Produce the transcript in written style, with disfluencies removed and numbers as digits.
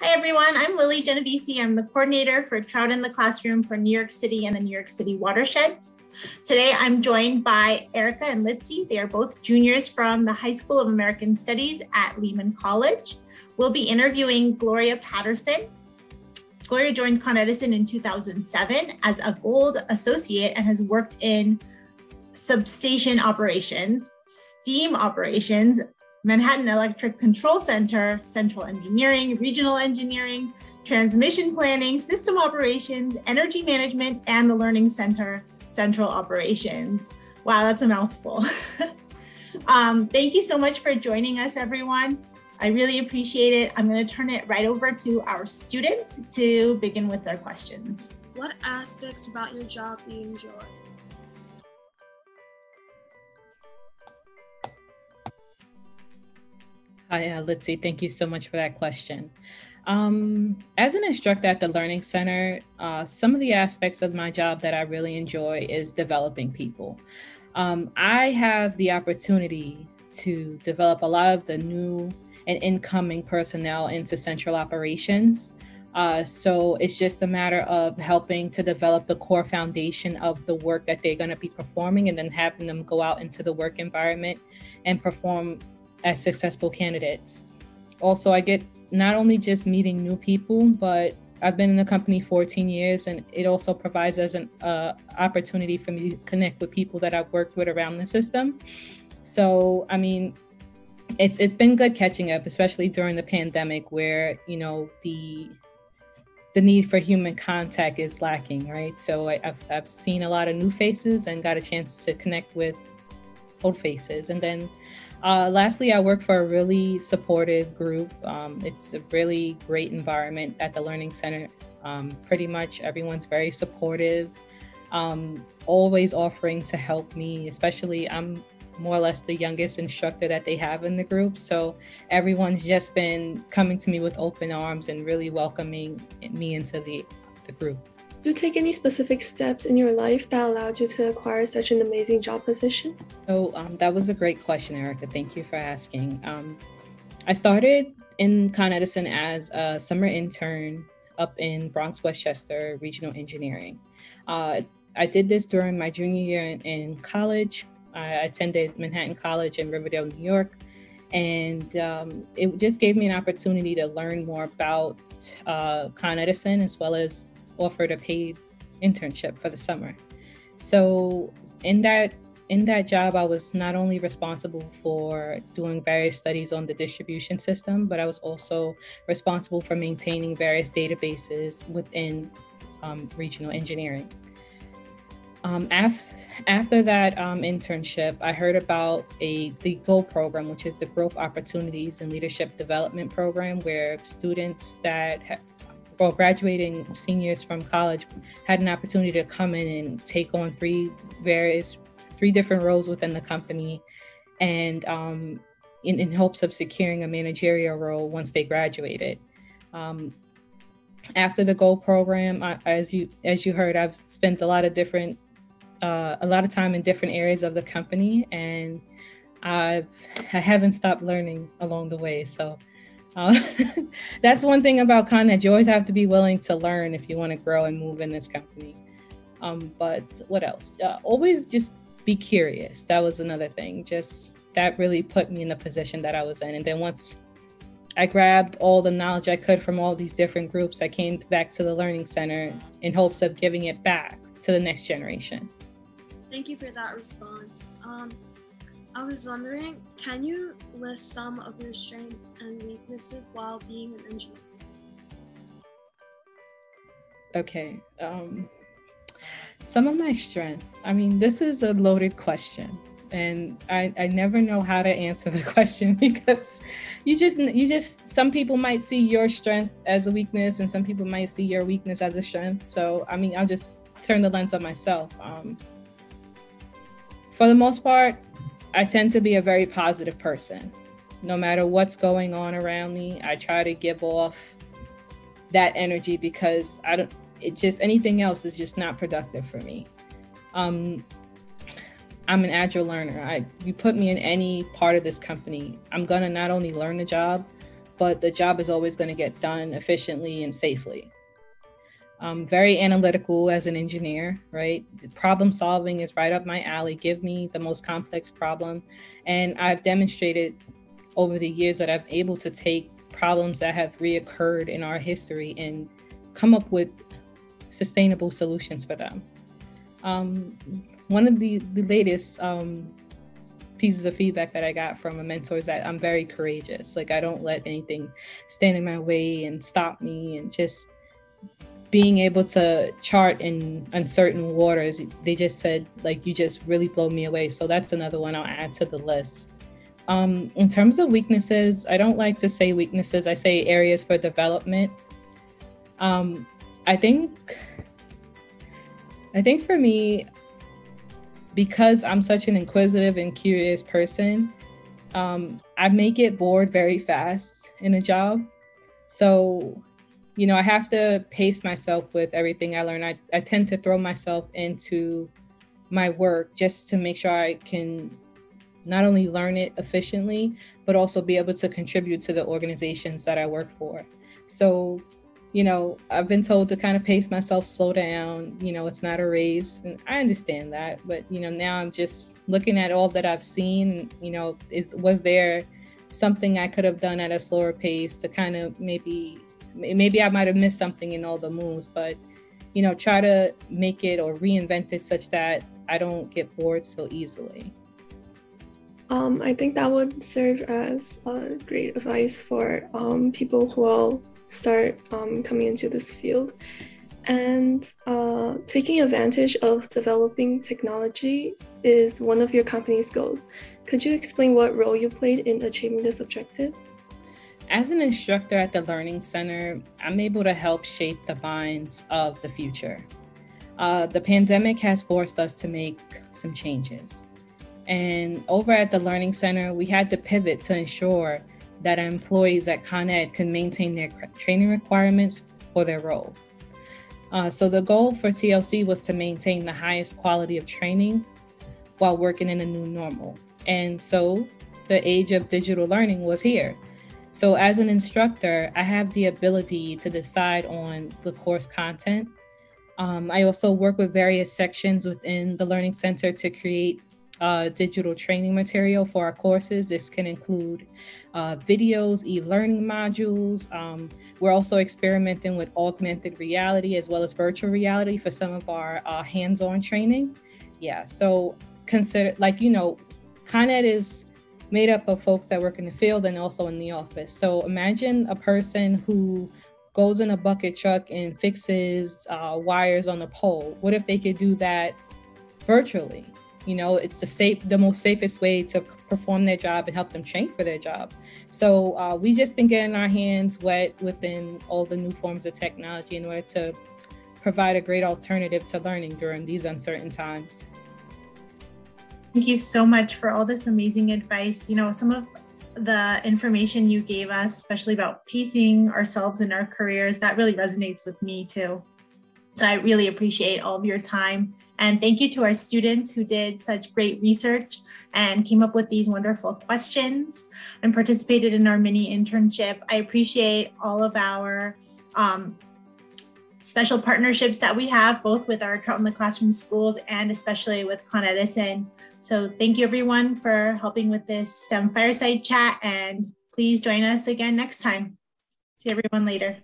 Hi, everyone. I'm Lily Genovese. I'm the coordinator for Trout in the Classroom for New York City and the New York City watersheds. Today, I'm joined by Erica and Litzy. They are both juniors from the High School of American Studies at Lehman College. We'll be interviewing Gloria Patterson. Gloria joined Con Edison in 2007 as a Gold Associate and has worked in Substation Operations, Steam Operations, Manhattan Electric Control Center, Central Engineering, Regional Engineering, Transmission Planning, System Operations, Energy Management, and the Learning Center, Central Operations. Wow, that's a mouthful. Thank you so much for joining us, everyone. I really appreciate it. I'm going to turn it right over to our students to begin with their questions. What aspects about your job do you enjoy? Hi, Litzy. Thank you so much for that question. As an instructor at the Learning Center, some of the aspects of my job that I really enjoy is developing people. I have the opportunity to develop a lot of the new and incoming personnel into central operations. So it's just a matter of helping to develop the core foundation of the work that they're going to be performing and then having them go out into the work environment and perform as successful candidates. Also, I get not only just meeting new people, but I've been in the company 14 years, and it also provides us an opportunity for me to connect with people that I've worked with around the system. So, I mean, it's been good catching up, especially during the pandemic where, you know, the need for human contact is lacking, right? So I've seen a lot of new faces and got a chance to connect with old faces. And then lastly, I work for a really supportive group. It's a really great environment at the Learning Center. Pretty much everyone's very supportive, always offering to help me, especially I'm more or less the youngest instructor that they have in the group. So everyone's just been coming to me with open arms and really welcoming me into the group. Do you take any specific steps in your life that allowed you to acquire such an amazing job position? So that was a great question, Erica. Thank you for asking. I started in Con Edison as a summer intern up in Bronx, Westchester, Regional Engineering. I did this during my junior year in college. I attended Manhattan College in Riverdale, New York. And it just gave me an opportunity to learn more about Con Edison, as well as offered a paid internship for the summer. So in that job, I was not only responsible for doing various studies on the distribution system, but I was also responsible for maintaining various databases within regional engineering. After that internship, I heard about the GO program, which is the Growth Opportunities and Leadership Development Program, where students that graduating seniors from college had an opportunity to come in and take on three different roles within the company, and in hopes of securing a managerial role once they graduated. After the GO program, as you heard, I've spent a lot of time in different areas of the company, and I haven't stopped learning along the way. So that's one thing about Con Ed. You always have to be willing to learn if you want to grow and move in this company. But what else? Always just be curious. That was another thing. Just that really put me in the position that I was in. And then once I grabbed all the knowledge I could from all these different groups, I came back to the Learning Center in hopes of giving it back to the next generation. Thank you for that response. I was wondering, can you list some of your strengths and weaknesses while being an engineer? Okay. Some of my strengths. I mean, this is a loaded question, and I never know how to answer the question because you just some people might see your strength as a weakness, and some people might see your weakness as a strength. So, I mean, I'll just turn the lens on myself. For the most part, I tend to be a very positive person. No matter what's going on around me, I try to give off that energy because anything else is just not productive for me. I'm an agile learner. You put me in any part of this company, I'm gonna not only learn the job, but the job is always going to get done efficiently and safely. I'm very analytical as an engineer, right? Problem solving is right up my alley. Give me the most complex problem. And I've demonstrated over the years that I'm able to take problems that have reoccurred in our history and come up with sustainable solutions for them. One of the latest pieces of feedback that I got from a mentor is that I'm very courageous. Like, I don't let anything stand in my way and stop me, and just being able to chart in uncertain waters. They just said, like, you just really blow me away. So that's another one I'll add to the list. In terms of weaknesses, I don't like to say weaknesses. I say areas for development. I think for me, because I'm such an inquisitive and curious person, I may get bored very fast in a job. So, you know, I have to pace myself with everything I learn. I tend to throw myself into my work just to make sure I can not only learn it efficiently, but also be able to contribute to the organizations that I work for. So, you know, I've been told to kind of pace myself, slow down. You know, it's not a race, and I understand that. But, you know, now I'm just looking at all that I've seen. You know, was there something I could have done at a slower pace to kind of maybe I might have missed something in all the moves, but, you know, try to make it or reinvent it such that I don't get bored so easily. I think that would serve as great advice for people who will start coming into this field. And taking advantage of developing technology is one of your company's goals. Could you explain what role you played in achieving this objective? As an instructor at the Learning Center, I'm able to help shape the minds of the future. The pandemic has forced us to make some changes. And over at the Learning Center, we had to pivot to ensure that our employees at Con Ed could maintain their training requirements for their role. So the goal for TLC was to maintain the highest quality of training while working in a new normal. And so the age of digital learning was here. So as an instructor, I have the ability to decide on the course content. I also work with various sections within the Learning Center to create digital training material for our courses. This can include videos, e-learning modules. We're also experimenting with augmented reality as well as virtual reality for some of our hands-on training. Yeah, so consider, like, you know, Con Ed is made up of folks that work in the field and also in the office. So imagine a person who goes in a bucket truck and fixes wires on a pole. What if they could do that virtually? You know, it's the most safest way to perform their job and help them train for their job. So we just been getting our hands wet within all the new forms of technology in order to provide a great alternative to learning during these uncertain times. Thank you so much for all this amazing advice. You know, some of the information you gave us, especially about pacing ourselves in our careers, that really resonates with me too. So I really appreciate all of your time. And thank you to our students who did such great research and came up with these wonderful questions and participated in our mini internship. I appreciate all of our special partnerships that we have, both with our Trout in the Classroom schools and especially with Con Edison. So thank you everyone for helping with this STEM Fireside Chat, and please join us again next time. See everyone later.